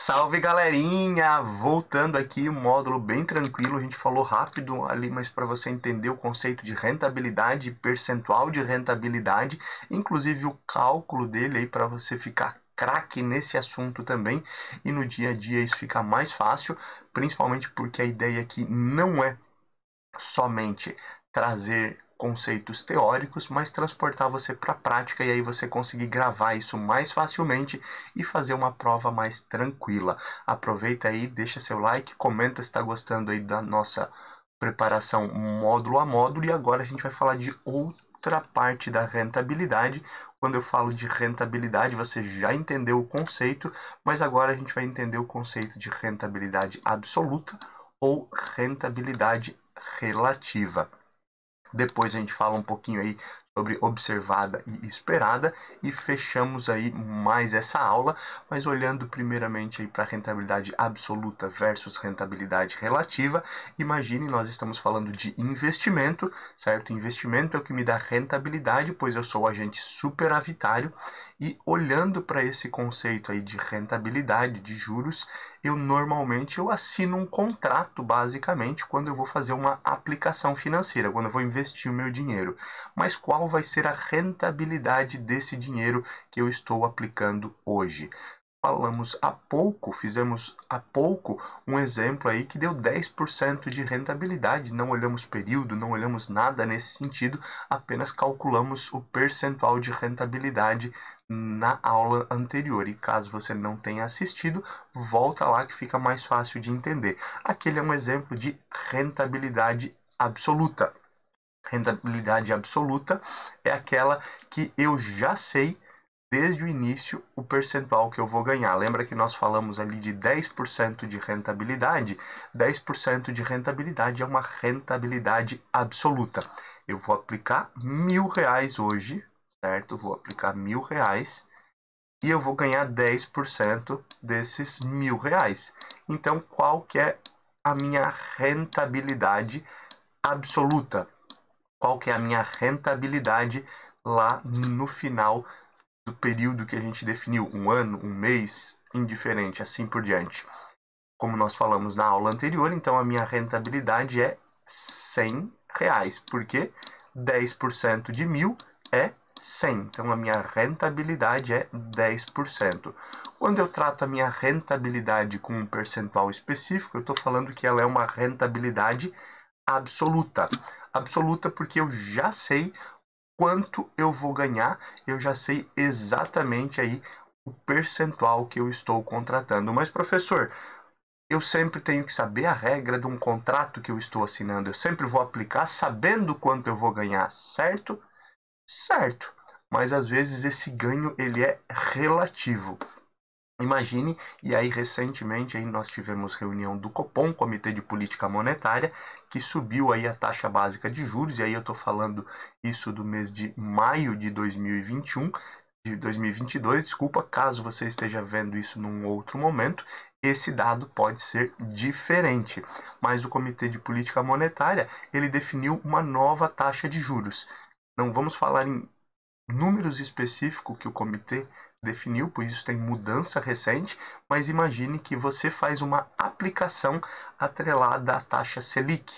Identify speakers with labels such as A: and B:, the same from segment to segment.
A: Salve galerinha! Voltando aqui, um módulo bem tranquilo, a gente falou rápido ali, mas para você entender o conceito de rentabilidade, percentual de rentabilidade, inclusive o cálculo dele aí para você ficar craque nesse assunto também, e no dia a dia isso fica mais fácil, principalmente porque a ideia aqui não é somente trazer conceitos teóricos, mas transportar você para a prática e aí você conseguir gravar isso mais facilmente e fazer uma prova mais tranquila. Aproveita aí, deixa seu like, comenta se está gostando aí da nossa preparação módulo a módulo e agora a gente vai falar de outra parte da rentabilidade. Quando eu falo de rentabilidade, você já entendeu o conceito, mas agora a gente vai entender o conceito de rentabilidade absoluta ou rentabilidade relativa. Depois a gente fala um pouquinho aí sobre observada e esperada e fechamos aí mais essa aula, mas olhando primeiramente aí para rentabilidade absoluta versus rentabilidade relativa. Imagine, nós estamos falando de investimento, certo? Investimento é o que me dá rentabilidade, pois eu sou agente superavitário e olhando para esse conceito aí de rentabilidade, de juros, eu assino um contrato basicamente quando eu vou fazer uma aplicação financeira, quando eu vou investir o meu dinheiro. Mas qual vai ser a rentabilidade desse dinheiro que eu estou aplicando hoje? Fizemos há pouco um exemplo aí que deu 10% de rentabilidade. Não olhamos período, não olhamos nada nesse sentido, apenas calculamos o percentual de rentabilidade na aula anterior. E caso você não tenha assistido, volta lá que fica mais fácil de entender. Aquele é um exemplo de rentabilidade absoluta. Rentabilidade absoluta é aquela que eu já sei desde o início o percentual que eu vou ganhar. Lembra que nós falamos ali de 10% de rentabilidade? 10% de rentabilidade é uma rentabilidade absoluta. Eu vou aplicar R$ 1.000 hoje, certo? Vou aplicar R$ 1.000 e eu vou ganhar 10% desses R$ 1.000. Então, qual que é a minha rentabilidade absoluta? Qual que é a minha rentabilidade lá no final do período que a gente definiu, um ano, um mês, indiferente, assim por diante. Como nós falamos na aula anterior, então a minha rentabilidade é R$ 100, porque 10% de 1.000 é 100. Então a minha rentabilidade é 10%. Quando eu trato a minha rentabilidade com um percentual específico, eu estou falando que ela é uma rentabilidade absoluta. Absoluta porque eu já sei quanto eu vou ganhar, eu já sei exatamente aí o percentual que eu estou contratando. Mas, professor, eu sempre tenho que saber a regra de um contrato que eu estou assinando. Eu sempre vou aplicar sabendo quanto eu vou ganhar, certo? Certo. Mas às vezes esse ganho ele é relativo. Imagine, e aí recentemente aí nós tivemos reunião do Copom, Comitê de Política Monetária, que subiu aí a taxa básica de juros, e aí eu estou falando isso do mês de maio de 2021, de 2022, desculpa, caso você esteja vendo isso num outro momento, esse dado pode ser diferente, mas o Comitê de Política Monetária, ele definiu uma nova taxa de juros. Não vamos falar em números específicos que o comitê definiu, pois isso tem mudança recente, mas imagine que você faz uma aplicação atrelada à taxa Selic,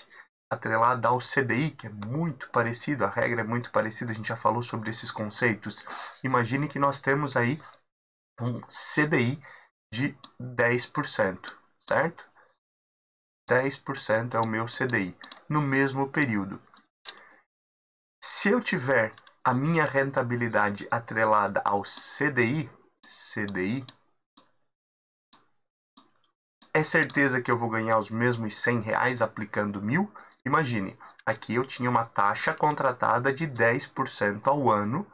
A: atrelada ao CDI, que é muito parecido, a regra é muito parecida, a gente já falou sobre esses conceitos. Imagine que nós temos aí um CDI de 10%, certo? 10% é o meu CDI no mesmo período. Se eu tiver a minha rentabilidade atrelada ao CDI, é certeza que eu vou ganhar os mesmos R$ 100 aplicando 1.000? Imagine, aqui eu tinha uma taxa contratada de 10% ao ano,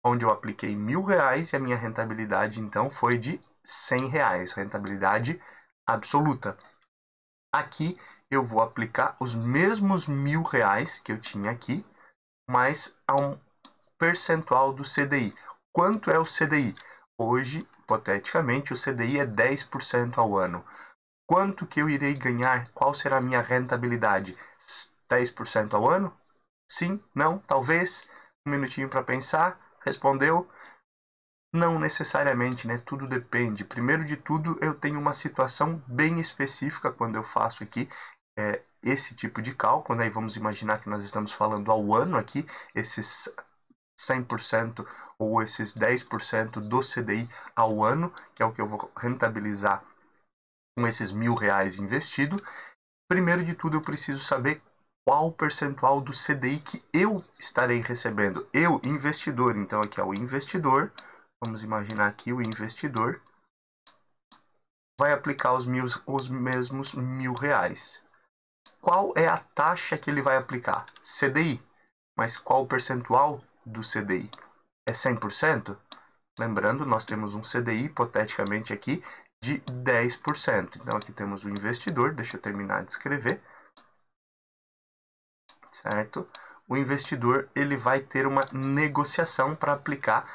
A: onde eu apliquei R$ 1.000 e a minha rentabilidade então foi de R$ 100, rentabilidade absoluta. Aqui eu vou aplicar os mesmos R$ 1.000 que eu tinha aqui, mas a um percentual do CDI. Quanto é o CDI? Hoje, hipoteticamente, o CDI é 10% ao ano. Quanto que eu irei ganhar? Qual será a minha rentabilidade? 10% ao ano? Sim? Não? Talvez? Um minutinho para pensar. Respondeu? Não necessariamente, né? Tudo depende. Primeiro de tudo, eu tenho uma situação bem específica quando eu faço aqui esse tipo de cálculo, né? E vamos imaginar que nós estamos falando ao ano aqui, esses 100% ou esses 10% do CDI ao ano, que é o que eu vou rentabilizar com esses R$ 1.000 investido. Primeiro de tudo, eu preciso saber qual o percentual do CDI que eu estarei recebendo. Eu, investidor. Então, aqui é o investidor. Vamos imaginar aqui o investidor vai aplicar os mesmos R$ 1.000. Qual é a taxa que ele vai aplicar? CDI. Mas qual o percentual do CDI? É 100%? Lembrando, nós temos um CDI, hipoteticamente aqui, de 10%. Então, aqui temos o investidor. Deixa eu terminar de escrever. Certo? O investidor ele vai ter uma negociação para aplicar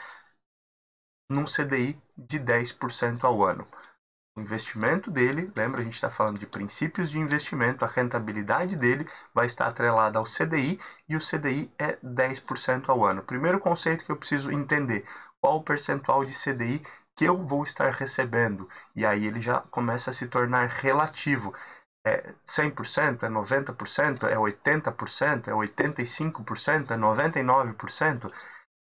A: num CDI de 10% ao ano. O investimento dele, lembra, a gente está falando de princípios de investimento, a rentabilidade dele vai estar atrelada ao CDI e o CDI é 10% ao ano. Primeiro conceito que eu preciso entender, qual o percentual de CDI que eu vou estar recebendo, e aí ele já começa a se tornar relativo. É 100%, é 90%, é 80%, é 85%, é 99%.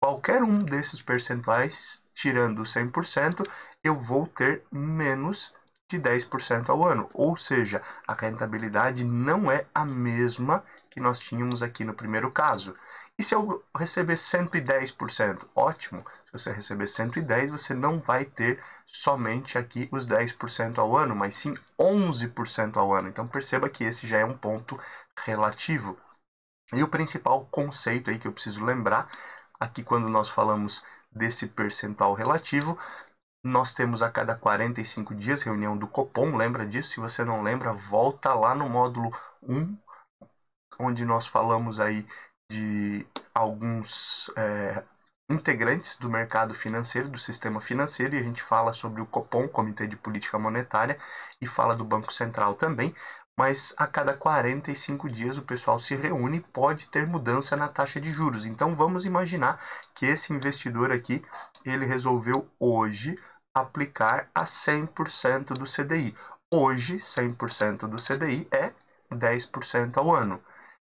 A: Qualquer um desses percentuais, tirando 100%, eu vou ter menos de 10% ao ano. Ou seja, a rentabilidade não é a mesma que nós tínhamos aqui no primeiro caso. E se eu receber 110%? Ótimo. Se você receber 110%, você não vai ter somente aqui os 10% ao ano, mas sim 11% ao ano. Então perceba que esse já é um ponto relativo. E o principal conceito aí que eu preciso lembrar, aqui quando nós falamos desse percentual relativo, nós temos a cada 45 dias reunião do Copom, lembra disso? Se você não lembra, volta lá no módulo 1, onde nós falamos aí de alguns integrantes do mercado financeiro, do sistema financeiro, e a gente fala sobre o Copom, Comitê de Política Monetária, e fala do Banco Central também, mas a cada 45 dias o pessoal se reúne e pode ter mudança na taxa de juros. Então vamos imaginar que esse investidor aqui, ele resolveu hoje aplicar a 100% do CDI. Hoje, 100% do CDI é 10% ao ano.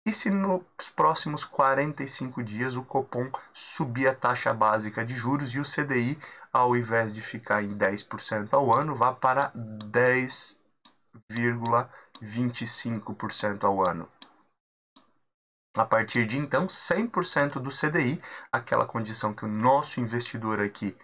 A: E se nos próximos 45 dias o Copom subir a taxa básica de juros e o CDI, ao invés de ficar em 10% ao ano, vá para 10,25% ao ano? A partir de então, 100% do CDI, aquela condição que o nosso investidor aqui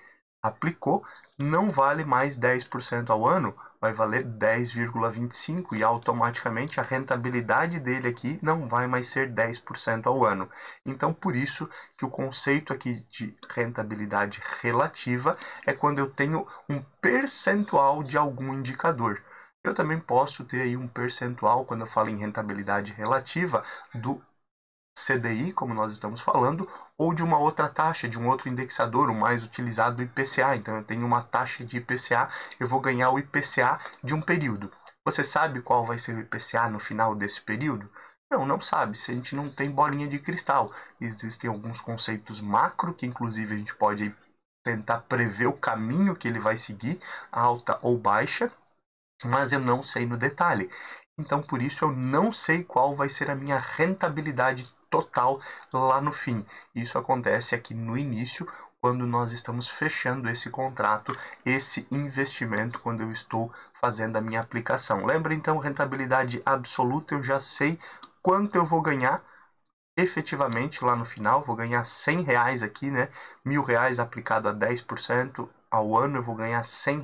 A: aplicou, não vale mais 10% ao ano, vai valer 10,25% e automaticamente a rentabilidade dele aqui não vai mais ser 10% ao ano. Então, por isso que o conceito aqui de rentabilidade relativa é quando eu tenho um percentual de algum indicador. Eu também posso ter aí um percentual, quando eu falo em rentabilidade relativa, do CDI, como nós estamos falando, ou de uma outra taxa, de um outro indexador, o mais utilizado, o IPCA. Então, eu tenho uma taxa de IPCA, eu vou ganhar o IPCA de um período. Você sabe qual vai ser o IPCA no final desse período? Não, não sabe, se a gente não tem bolinha de cristal. Existem alguns conceitos macro, que inclusive a gente pode tentar prever o caminho que ele vai seguir, alta ou baixa, mas eu não sei no detalhe. Então, por isso, eu não sei qual vai ser a minha rentabilidade total lá no fim. Isso acontece aqui no início, quando nós estamos fechando esse contrato, esse investimento, quando eu estou fazendo a minha aplicação. Lembra, então, rentabilidade absoluta, eu já sei quanto eu vou ganhar efetivamente lá no final, vou ganhar R$ 100 aqui, né? R$ 1.000 aplicado a 10%, ao ano eu vou ganhar R$ 100,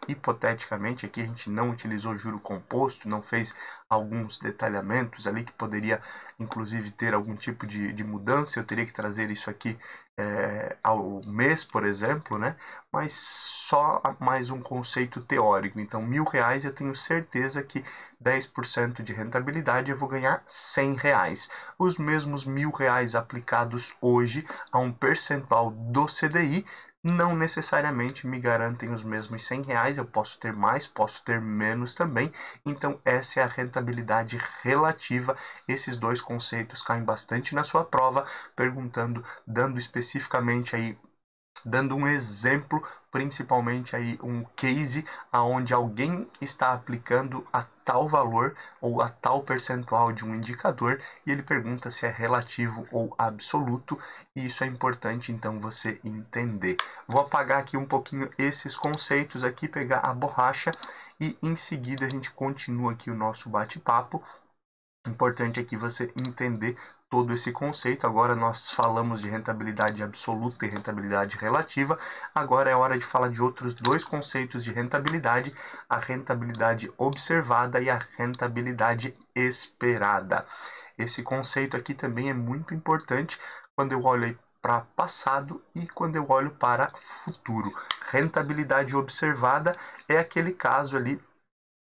A: hipoteticamente. Aqui a gente não utilizou juro composto, não fez alguns detalhamentos ali que poderia, inclusive, ter algum tipo de mudança. Eu teria que trazer isso aqui ao mês, por exemplo, né? Mas só mais um conceito teórico. Então, R$ 1.000 eu tenho certeza que 10% de rentabilidade eu vou ganhar R$ 100. Os mesmos R$ 1.000 aplicados hoje a um percentual do CDI não necessariamente me garantem os mesmos R$ 100, eu posso ter mais, posso ter menos também. Então essa é a rentabilidade relativa. Esses dois conceitos caem bastante na sua prova, perguntando, dando especificamente aí dando um exemplo, principalmente aí um case aonde alguém está aplicando a tal valor ou a tal percentual de um indicador e ele pergunta se é relativo ou absoluto, e isso é importante então você entender. Vou apagar aqui um pouquinho esses conceitos aqui, pegar a borracha e em seguida a gente continua aqui o nosso bate-papo. Importante aqui você entender todo esse conceito. Agora nós falamos de rentabilidade absoluta e rentabilidade relativa. Agora é hora de falar de outros dois conceitos de rentabilidade: a rentabilidade observada e a rentabilidade esperada. Esse conceito aqui também é muito importante quando eu olho para passado e quando eu olho para futuro. Rentabilidade observada é aquele caso ali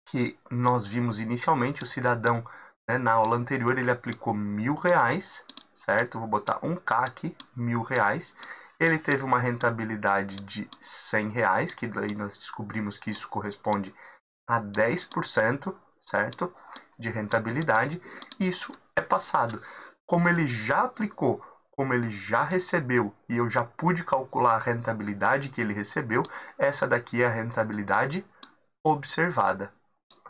A: que nós vimos inicialmente. O cidadão, né, na aula anterior, ele aplicou R$1.000, certo? Vou botar um K aqui, R$1.000. Ele teve uma rentabilidade de R$100, que daí nós descobrimos que isso corresponde a 10%, certo? De rentabilidade. Isso é passado. Como ele já aplicou, como ele já recebeu e eu já pude calcular a rentabilidade que ele recebeu, essa daqui é a rentabilidade observada.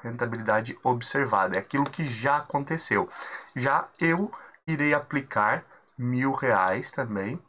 A: Rentabilidade observada é aquilo que já aconteceu. Já eu irei aplicar R$1.000 também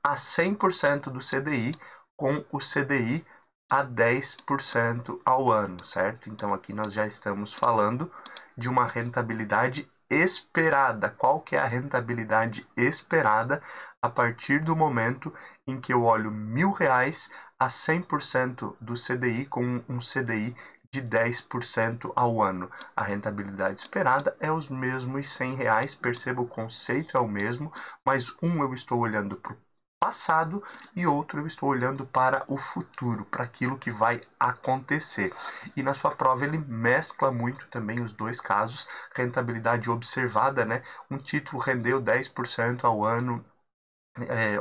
A: a 100% do CDI, com o CDI a 10% ao ano, certo? Então aqui nós já estamos falando de uma rentabilidade esperada. Qual que é a rentabilidade esperada a partir do momento em que eu olho R$1.000 a 100% do CDI, com um CDI de 10% ao ano? A rentabilidade esperada é os mesmos R$100, perceba, o conceito é o mesmo, mas um eu estou olhando para o passado e outro eu estou olhando para o futuro, para aquilo que vai acontecer. E na sua prova ele mescla muito também os dois casos. Rentabilidade observada, né? Um título rendeu 10% ao ano,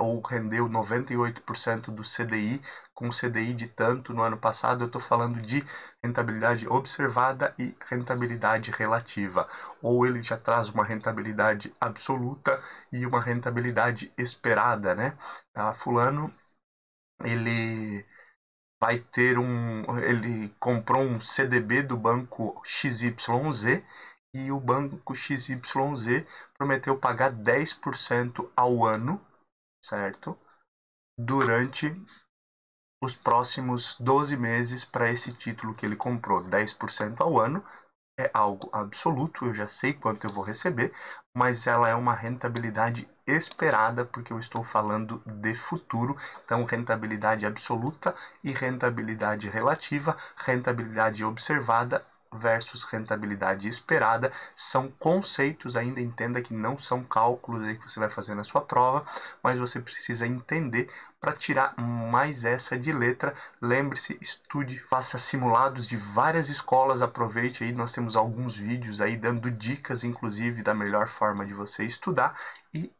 A: ou rendeu 98% do CDI, com CDI de tanto no ano passado. Eu estou falando de rentabilidade observada e rentabilidade relativa. Ou ele já traz uma rentabilidade absoluta e uma rentabilidade esperada, né? Fulano, ele vai ter ele comprou um CDB do banco XYZ e o banco XYZ prometeu pagar 10% ao ano, certo? Durante os próximos 12 meses para esse título que ele comprou. 10% ao ano é algo absoluto, eu já sei quanto eu vou receber, mas ela é uma rentabilidade esperada, porque eu estou falando de futuro. Então, rentabilidade absoluta e rentabilidade relativa, rentabilidade observada versus rentabilidade esperada, são conceitos. Ainda entenda que não são cálculos aí que você vai fazer na sua prova, mas você precisa entender para tirar mais essa de letra. Lembre-se, estude, faça simulados de várias escolas, aproveite aí, nós temos alguns vídeos aí dando dicas, inclusive, da melhor forma de você estudar, e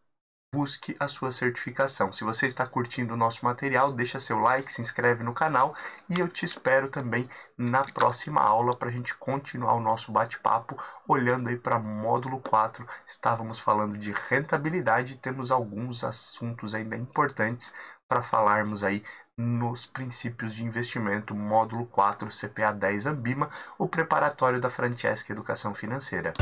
A: busque a sua certificação. Se você está curtindo o nosso material, deixa seu like, se inscreve no canal e eu te espero também na próxima aula para a gente continuar o nosso bate-papo olhando aí para módulo 4. Estávamos falando de rentabilidade e temos alguns assuntos ainda importantes para falarmos aí nos princípios de investimento, módulo 4, CPA 10 Ambima, o preparatório da Francesca Educação Financeira.